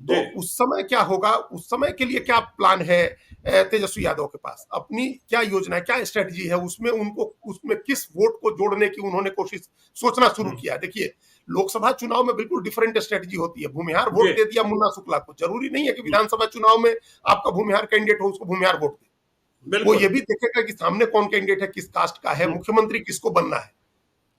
तो जी, उस समय क्या होगा, उस समय के लिए क्या प्लान है तेजस्वी यादव के पास? अपनी क्या योजना है, क्या स्ट्रैटेजी है? उसमें उनको उसमें किस वोट को जोड़ने की उन्होंने कोशिश सोचना शुरू हुँ, किया है। देखिए, लोकसभा चुनाव में बिल्कुल डिफरेंट स्ट्रैटेजी होती है। भूमिहार जी, वोट दे दिया मुन्ना शुक्ला को, जरूरी नहीं है कि हुँ, विधानसभा चुनाव में आपका भूमिहार कैंडिडेट हो, उसको भूमिहार वोट दे। वो बिल्कुल, ये भी देखेगा कि सामने कौन कैंडिडेट है, किस कास्ट का है, हुँ, मुख्यमंत्री किसको बनना है।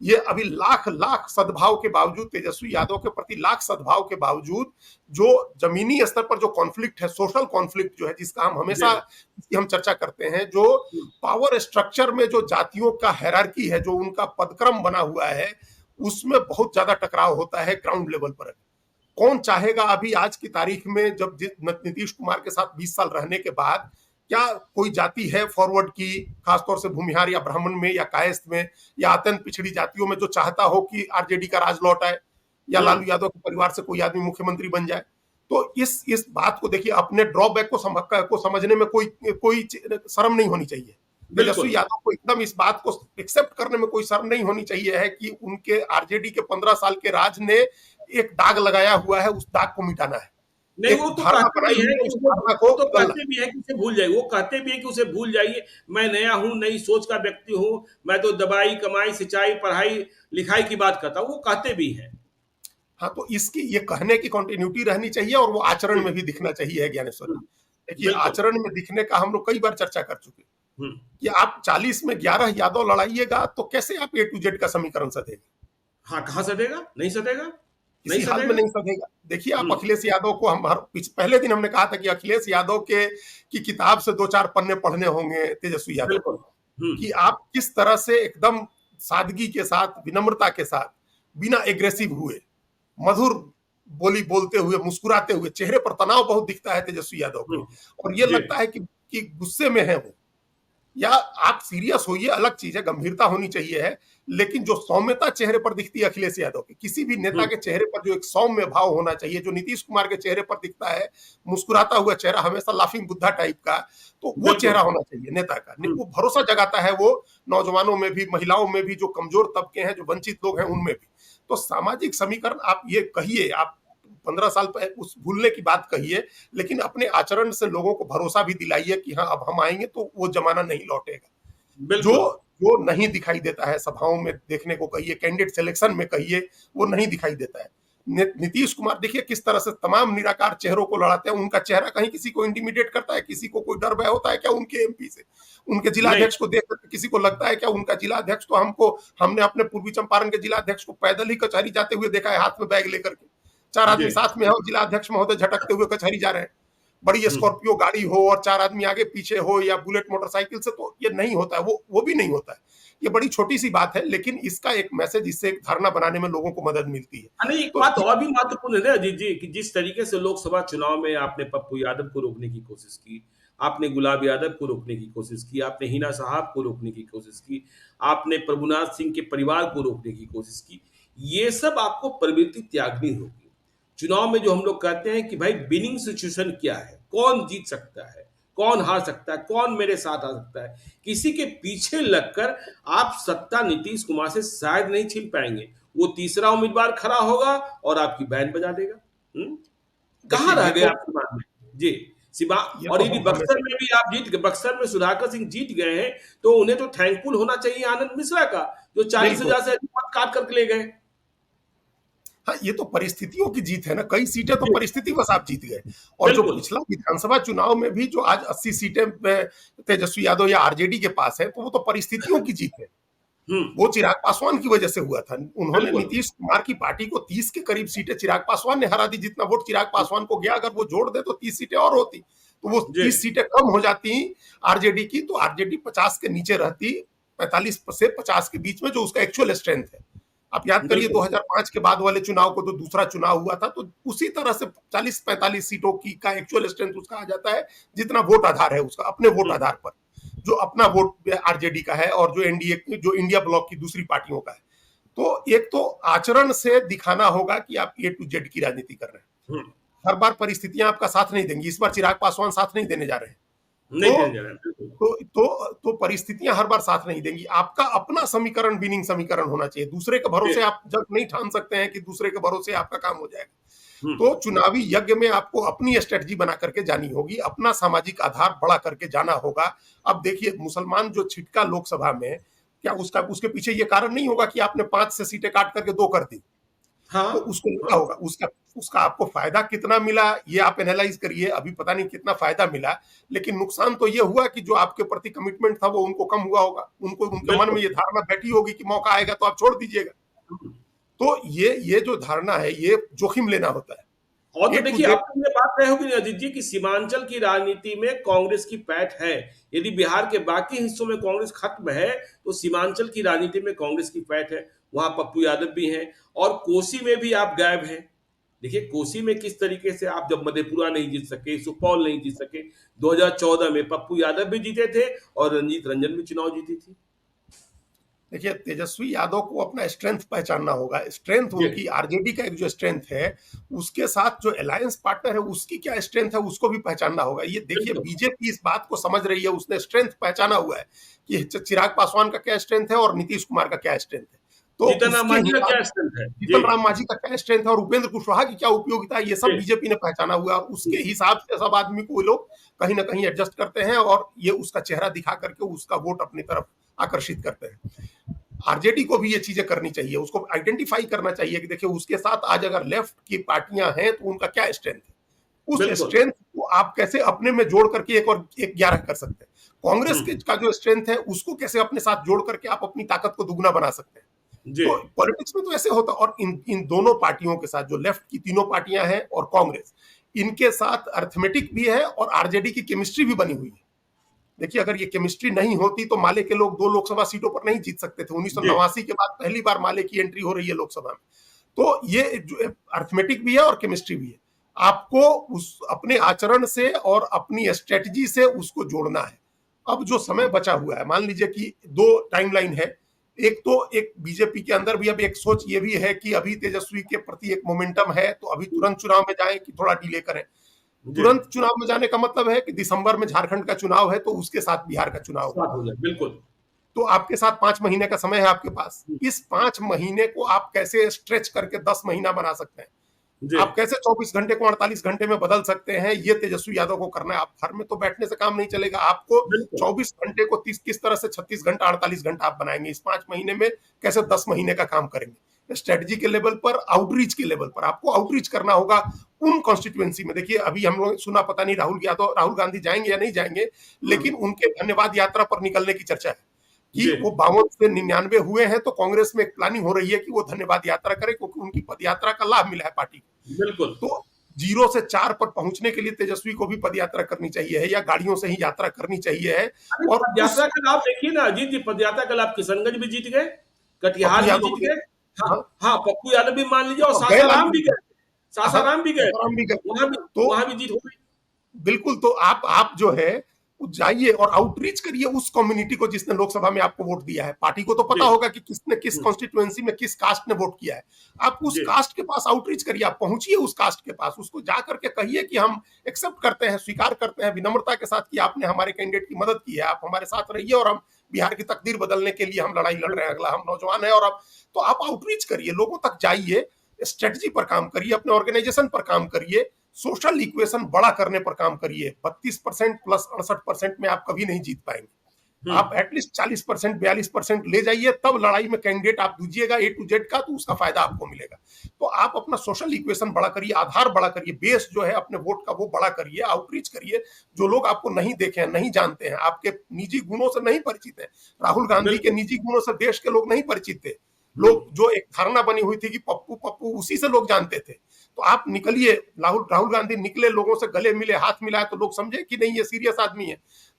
ये अभी लाख लाख सद्भाव के बावजूद, तेजस्वी यादव के प्रति लाख सद्भाव के बावजूद, जो जमीनी स्तर पर जो कॉन्फ्लिक्ट है, सोशल कॉन्फ्लिक्ट जो है, जिसका हम जी, हमेशा इसकी हम चर्चा करते हैं, जो हुँ, पावर स्ट्रक्चर में जो जातियों का हायरार्की है, जो उनका पदक्रम बना हुआ है, उसमें बहुत ज्यादा टकराव होता है ग्राउंड लेवल पर। कौन चाहेगा अभी आज की तारीख में, जब नीतीश कुमार के साथ 20 साल रहने के बाद, क्या कोई जाति है फॉरवर्ड की, खासतौर से भूमिहार या ब्राह्मण में या कायस्थ में या अत्यंत पिछड़ी जातियों में, जो चाहता हो कि आरजेडी का राज लौट आए या लालू यादव के परिवार से कोई आदमी मुख्यमंत्री बन जाए? तो इस बात को देखिए, अपने ड्रॉबैक को समझने में कोई कोई शर्म नहीं होनी चाहिए। तेजस्वी बिल्कुल। यादव को एकदम इस बात को एक्सेप्ट करने में कोई शर्म नहीं होनी चाहिए है कि उनके आरजेडी के 15 साल के राज ने एक दाग लगाया हुआ है, उस दाग को मिटाना है। नहीं, एक वो तो धारणा कहते बनाई भी हुई हैं है, कि उस उसे, धारणा वो को तो बदलना कहते भी हैं कि उसे भूल जाइए, वो कहते भी हैं कि उसे भूल जाइए, मैं नया हूँ, नई सोच का व्यक्ति हूँ, मैं तो दवाई, कमाई, सिंचाई, पढ़ाई, लिखाई की बात करता हूँ, वो कहते भी हैं। हाँ, तो इसकी ये कहने की कंटिन्यूटी रहनी चाहिए और वो आचरण में भी दिखना चाहिए है ज्ञानेश्वर हुँ, जी। देखिए, बिल्कुल। आचरण में दिखने का हम लोग कई बार चर्चा कर चुके हैं हुँ, कि आप 40 में 11 यादव लड़ाइएगा तो कैसे आप ए टू जेड का समीकरण सधेगा? हाँ, कहाँ सधेगा? नहीं सधेगा, नहीं किसी हाल में सधेगा। नहीं सधेगा। देखिए, आप हुँ, अखिलेश यादव को, हम पहले दिन हमने कहा था कि अखिलेश यादव के की किताब से 2-4 पन्ने पढ़ने होंगे तेजस्वी यादव बिल्कुल। को, हुँ, कि आप किस तरह से एकदम सादगी के साथ, विनम्रता के साथ, बिना एग्रेसिव हुए, मधुर बोली बोलते हुए, मुस्कुराते हुए, चेहरे पर तनाव बहुत दिखता है तेजस्वी यादव के, हुँ, और ये जी, लगता है कि गुस्से में है वो, या आप सीरियस होइए, अलग चीज है, गंभीरता होनी चाहिए है, लेकिन जो सौम्यता चेहरे पर दिखती है अखिलेश यादव की, किसी भी नेता हुँ, के चेहरे पर जो एक सौम्य भाव होना चाहिए, जो नीतीश कुमार के चेहरे पर दिखता है, मुस्कुराता हुआ चेहरा, हमेशा लाफिंग बुद्धा टाइप का, तो वो चेहरा बिल्कुल। होना चाहिए नेता का। हुँ, वो भरोसा जगाता है, वो नौजवानों में भी, महिलाओं में भी, जो कमजोर तबके हैं, जो वंचित लोग हैं, उनमें भी। तो सामाजिक समीकरण आप ये कहिए, आप 15 साल पहले उस भूलने की बात कहिए, लेकिन अपने आचरण से लोगों को भरोसा भी दिलाइए कि हाँ, अब हम आएंगे तो वो जमाना नहीं लौटेगा। जो बिल्कुल। जो नहीं दिखाई देता है सभाओं में देखने को कहिए, कैंडिडेट सिलेक्शन में कहिए, वो नहीं दिखाई देता है। नीतीश कुमार देखिए किस तरह से तमाम निराकार चेहरों को लड़ाते हैं, उनका चेहरा कहीं किसी को इंटिमिडेट करता है, किसी को कोई डर भय होता है क्या उनके एमपी से? उनके नहीं, जिलाध्यक्ष को देख कर किसी को लगता है क्या उनका जिलाध्यक्ष तो हमने अपने पूर्वी चंपारण के जिलाध्यक्ष को पैदल ही कचहरी जाते हुए देखा है, हाथ में बैग लेकर के। 4 जी। आदमी साथ में है और जिलाध्यक्ष महोदय झटकते हुए कचहरी जा रहे हैं। बड़ी हुँ, स्कॉर्पियो गाड़ी हो और 4 आदमी आगे पीछे हो, या बुलेट मोटरसाइकिल से, तो ये नहीं होता है, वो भी नहीं होता है। ये बड़ी छोटी सी बात है, लेकिन इसका एक मैसेज, इससे एक धारणा बनाने में लोगों को मदद मिलती है। नहीं, एक तो बात और भी महत्वपूर्ण है ना अजीत जी, कि जिस तरीके से लोकसभा चुनाव में आपने पप्पू यादव को रोकने की कोशिश की, आपने गुलाब यादव को रोकने की कोशिश की, आपने हिना साहब को रोकने की कोशिश की, आपने प्रभुनाथ सिंह के परिवार को रोकने की कोशिश की, ये सब आपको प्रवृत्ति त्यागनी होगी। चुनाव में जो हम लोग कहते हैं कि भाई विनिंग सिचुएशन क्या है, कौन जीत सकता है, कौन हार सकता है, कौन मेरे साथ आ सकता है, किसी के पीछे लगकर आप सत्ता नीतीश कुमार से शायद नहीं छीन पाएंगे। वो तीसरा उम्मीदवार खड़ा होगा और आपकी बैंड बजा देगा। हम्म? कहाँ देखिए, रह गए आप सिवान में? जी, सिवा। ये और तो यदि हम बक्सर हमेशा, में भी आप जीत गए, बक्सर में सुधाकर सिंह जीत गए हैं, तो उन्हें तो थैंकफुल होना चाहिए आनंद मिश्रा का, जो चालीस बिल्कुल। हजार से अधिक मत काट करके ले गए। हाँ, ये तो परिस्थितियों की जीत है ना, कई सीटें तो जी, परिस्थिति बस आप जीत गए। और जो बिल्कुल। पिछला विधानसभा चुनाव में भी जो आज 80 सीटें तेजस्वी यादव या आरजेडी के पास है, तो वो तो परिस्थितियों की जीत है। हम्म, वो चिराग पासवान की वजह से हुआ था। उन्होंने बिल्कुल। नीतीश कुमार की पार्टी को 30 के करीब सीटें चिराग पासवान ने हरा दी। जितना वोट चिराग पासवान को गया, अगर वो जोड़ दे तो 30 सीटें और होती, तो वो जी, 30 सीटें कम हो जाती आरजेडी की, तो आरजेडी 50 के नीचे रहती, 45 से 50 के बीच में, जो उसका एक्चुअल स्ट्रेंथ है। आप याद करिए बिल्कुल। 2005 के बाद वाले चुनाव को, तो दूसरा चुनाव हुआ था, तो उसी तरह से 40-45 सीटों की का एक्चुअल स्ट्रेंथ उसका आ जाता है, जितना वोट आधार है उसका, अपने वोट हम्म, आधार पर, जो अपना वोट आरजेडी का है और जो एनडीए, जो इंडिया ब्लॉक की दूसरी पार्टियों का है। तो एक तो आचरण से दिखाना होगा कि आप ए टू जेड की राजनीति कर रहे हैं। हम्म, हर बार परिस्थितियां आपका साथ नहीं देंगी, इस बार चिराग पासवान साथ नहीं देने जा रहे हैं। नहीं तो देने जा रहे हैं, बिल्कुल। तो परिस्थितियां हर बार साथ नहीं देंगी। आपका अपना समीकरण विनिंग समीकरण होना चाहिए। दूसरे के जी, भरोसे आप जब नहीं ठान सकते हैं कि दूसरे के भरोसे आपका काम हो जाएगा, हम्म, तो चुनावी यज्ञ में आपको अपनी स्ट्रेटजी बना करके जानी होगी, अपना सामाजिक आधार बड़ा करके जाना होगा। अब देखिए, मुसलमान जो छिटका लोकसभा में, क्या उसका उसके पीछे ये कारण नहीं होगा कि आपने 5 से सीटें काट करके 2 कर दी? हाँ, तो उसको लगा हाँ, होगा, उसका उसका आपको फायदा कितना मिला, ये आप एनालाइज करिए। अभी पता नहीं कितना फायदा मिला, लेकिन नुकसान तो ये हुआ कि जो आपके प्रति कमिटमेंट था वो उनको कम हुआ होगा। उनको, उनके मन बिल्कुल। में ये धारणा बैठी होगी कि मौका आएगा तो आप छोड़ दीजिएगा। हम्म। तो ये जो धारणा है, ये जोखिम लेना होता और है। तो ए टू देखिए, जेड। अब तो ये बात तय होगी अजीत जी कि सीमांचल की राजनीति में कांग्रेस की पैठ है। यदि बिहार के बाकी हिस्सों में कांग्रेस खत्म है, तो सीमांचल की राजनीति में कांग्रेस की पैठ है। वहां पप्पू यादव भी हैं और कोसी में भी आप गायब हैं। देखिए कोसी में किस तरीके से आप जब मधेपुरा नहीं जीत सके, सुपौल नहीं जीत सके, 2014 में पप्पू यादव भी जीते थे और रंजीत रंजन भी चुनाव जीती थी। देखिए, तेजस्वी यादव को अपना स्ट्रेंथ पहचानना होगा। स्ट्रेंथ जी, उनकी आरजेडी का एक जो स्ट्रेंथ है, उसके साथ जो अलायंस पार्टनर है उसकी क्या स्ट्रेंथ है, उसको भी पहचानना होगा। ये देखिए, बिल्कुल। बीजेपी इस बात को समझ रही है, उसने स्ट्रेंथ पहचाना हुआ है कि चिराग पासवान का क्या स्ट्रेंथ है और नीतीश कुमार का क्या स्ट्रेंथ है। तो जीतन राम उसके मांझी का हिसाब, क्या स्ट्रेंथ है? जी, जीतन राम मांझी का क्या स्ट्रेंथ है और उपेंद्र कुशवाहा की क्या उपयोगिता है, ये सब जी, बीजेपी ने पहचाना हुआ है। और उसके जी, हिसाब से सब आदमी को वो लोग कहीं ना कहीं एडजस्ट करते हैं और ये उसका चेहरा दिखा करके उसका वोट अपनी तरफ आकर्षित करते हैं। आरजेडी को भी ये चीजें करनी चाहिए, उसको आइडेंटिफाई करना चाहिए कि देखिए उसके साथ आज अगर लेफ्ट की पार्टियां हैं तो उनका क्या स्ट्रेंथ है, उस बिल्कुल। स्ट्रेंथ को आप कैसे अपने में जोड़ करके एक और एक 11 कर सकते हैं। कांग्रेस के हुँ, का जो स्ट्रेंथ है उसको कैसे अपने साथ जोड़ करके आप अपनी ताकत को दुगना बना सकते हैं। जी, तो पॉलिटिक्स में तो ऐसे होता। और इन इन दोनों पार्टियों के साथ जो लेफ्ट की तीनों पार्टियां हैं और कांग्रेस, इनके साथ अर्थमेटिक भी है और आरजेडी की केमिस्ट्री भी बनी हुई है। देखिए, अगर ये केमिस्ट्री नहीं होती तो माले के लोग 2 लोकसभा सीटों पर नहीं जीत सकते थे। जी, 1989 के बाद पहली बार माले की एंट्री हो रही है लोकसभा में। तो ये जो अर्थमेटिक भी है और केमिस्ट्री भी है। आपको उस अपने आचरण से और अपनी स्ट्रेटजी से उसको जोड़ना है। अब जो समय बचा हुआ है, मान लीजिए कि दो टाइमलाइन है। एक तो एक बीजेपी के अंदर भी अब एक सोच ये भी है कि अभी तेजस्वी के प्रति एक मोमेंटम है, तो अभी तुरंत चुनाव में जाएं कि थोड़ा डिले करें। जी, तुरंत चुनाव में जाने का मतलब है कि दिसंबर में झारखंड का चुनाव है तो उसके साथ बिहार का चुनाव साथ होगा। हो जाए, बिल्कुल। तो आपके साथ 5 महीने का समय है आपके पास। हुँ, इस 5 महीने को आप कैसे स्ट्रेच करके 10 महीना बना सकते हैं, जी, आप कैसे 24 घंटे को 48 घंटे में बदल सकते हैं, ये तेजस्वी यादव को करना है। आप घर में तो बैठने से काम नहीं चलेगा। आपको बिल्कुल। 24 घंटे को किस तरह से 36 घंटा 48 घंटा आप बनाएंगे, इस 5 महीने में कैसे 10 महीने का काम करेंगे। स्ट्रेटजी के लेवल पर, आउटरीच के लेवल पर आपको आउटरीच करना होगा उन कॉन्स्टिट्यूएंसी में। देखिए, अभी हम लोग सुना, पता नहीं राहुल यादव, राहुल गांधी जाएंगे या नहीं जाएंगे, हुँ, लेकिन उनके धन्यवाद यात्रा पर निकलने की चर्चा है कि जी, वो 52 से 99 हुए हैं। तो कांग्रेस में एक प्लानिंग हो रही है कि वो धन्यवाद यात्रा करे, क्योंकि उनकी पद यात्रा का लाभ मिला है पार्टी को। बिल्कुल। तो 0 से 4 पर पहुंचने के लिए तेजस्वी को भी पद यात्रा करनी चाहिए है या गाड़ियों से ही यात्रा करनी चाहिए है। अरे और उस पदयात्रा का लाभ देखिए ना अजीत जी, पदयात्रा का लाभ किशनगंज भी जीत गए, पप्पू कटिहार भी यादव जीत के, गए। हाँ, हाँ, हाँ, पप्पू यादव भी मान लीजिए और तो गए सासाराम लालू भी यादव, गए, हाँ, सासाराम भी गए, सासाराम भी गए। वहाँ भी तो वहाँ भी जीत हो गई। बिल्कुल, तो आप जो है जाइए और आउटरीच करिए उस कम्युनिटी को जिसने लोकसभा में आपको वोट दिया है। पार्टी को तो जी, पता होगा कि किसने किस हुँ, कॉन्स्टिट्यूएंसी में किस कास्ट ने वोट किया है। आप उस जी, कास्ट के पास आउटरीच करिए, आप पहुंचिए उस कास्ट के पास, उसको जा करके कहिए कि हम एक्सेप्ट करते हैं, स्वीकार करते हैं विनम्रता के साथ कि आपने हमारे कैंडिडेट की मदद की है, आप हमारे साथ रहिए और हम बिहार की तकदीर बदलने के लिए हम लड़ाई लड़ रहे हैं। बिल्कुल, अगला हम नौजवान है और अब तो आप आउटरीच करिए, लोगों तक जाइए, स्ट्रेटजी पर काम करिए, अपने ऑर्गेनाइजेशन पर काम करिए, सोशल इक्वेशन बड़ा करने पर काम करिए। 32% प्लस 68% में आप कभी नहीं जीत पाएंगे। हुँ, आप एटलीस्ट 40% 42% ले जाइए, तब लड़ाई में कैंडिडेट आप दीजिएगा ए टू जेड का, तो उसका फायदा आपको मिलेगा। तो आप अपना सोशल इक्वेशन बड़ा करिए, आधार बड़ा करिए, बेस जो है अपने वोट का वो बड़ा करिए, आउटरीच करिए। जो लोग आपको नहीं देखे हैं, नहीं जानते हैं, आपके निजी गुणों से नहीं परिचित है, राहुल गांधी के बिल्कुल, निजी गुणों से देश के लोग नहीं परिचित थे। हुँ, लोग, जो एक धारणा बनी हुई थी कि पप्पू पप्पू, उसी से लोग जानते थे। तो आप निकलिए, राहुल राहुल गांधी निकले, लोगों से गले मिले, हाथ मिलाए, तो लोग समझे कि नहीं ये सीरियस आदमी है।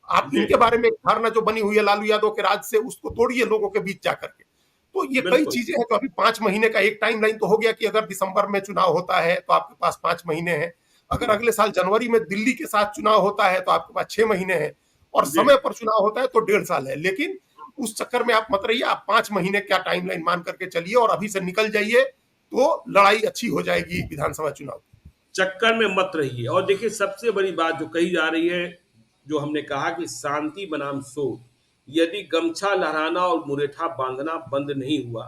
आप जी, इनके बारे में एक धारणा जो बनी हुई है लालू यादव के राज से, उसको तोड़िए लोगों के बीच जाकर के। तो ये कई बिल्कुल, चीजें हैं। तो अभी 5 महीने का एक टाइम लाइन तो हो गया कि अगर दिसंबर में चुनाव होता है तो आपके पास 5 महीने हैं। अगर अगले साल जनवरी में दिल्ली के साथ चुनाव होता है तो आपके पास 6 महीने हैं। और जी, समय पर चुनाव होता है तो 1.5 साल है। लेकिन उस चक्कर में आप मत रहिए, आप 5 महीने क्या टाइम लाइन मान करके चलिए और अभी से निकल जाइए, तो लड़ाई अच्छी हो जाएगी विधानसभा चुनाव। चक्कर में मत रहिए और देखिए सबसे बड़ी बात जो कही जा रही है, जो हमने कहा कि शांति बनाम शोर, यदि गमछा लहराना और मुरेठा बांधना बंद नहीं हुआ,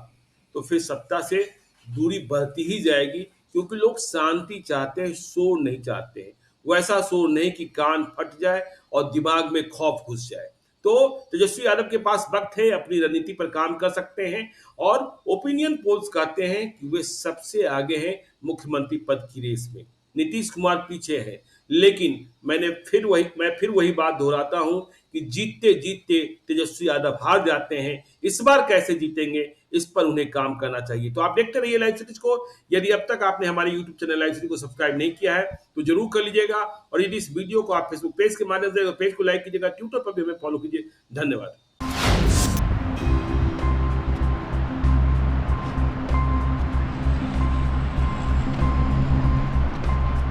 तो फिर सत्ता से दूरी बढ़ती ही जाएगी क्योंकि लोग शांति चाहते हैं, शोर नहीं चाहते हैं। वैसा शोर नहीं कि कान फट जाए और दिमाग में खौफ घुस जाए। तो तेजस्वी यादव के पास वक्त है, अपनी रणनीति पर काम कर सकते हैं और ओपिनियन पोल्स कहते हैं कि वे सबसे आगे हैं मुख्यमंत्री पद की रेस में। नीतीश कुमार पीछे है, लेकिन मैं फिर वही बात दोहराता हूं कि जीतते जीतते तेजस्वी यादव हार जाते हैं। इस बार कैसे जीतेंगे, इस पर उन्हें काम करना चाहिए। तो आप देखते रहिए लाइव सीरीज को। यदि अब तक आपने हमारे यूट्यूब चैनल लाइव सीरीज को सब्सक्राइब नहीं किया है तो जरूर कर लीजिएगा और यदि इस वीडियो को आप फेसबुक पेज के माध्यम से पेज को लाइक कीजिएगा, ट्विटर पर भी हमें फॉलो कीजिए। धन्यवाद।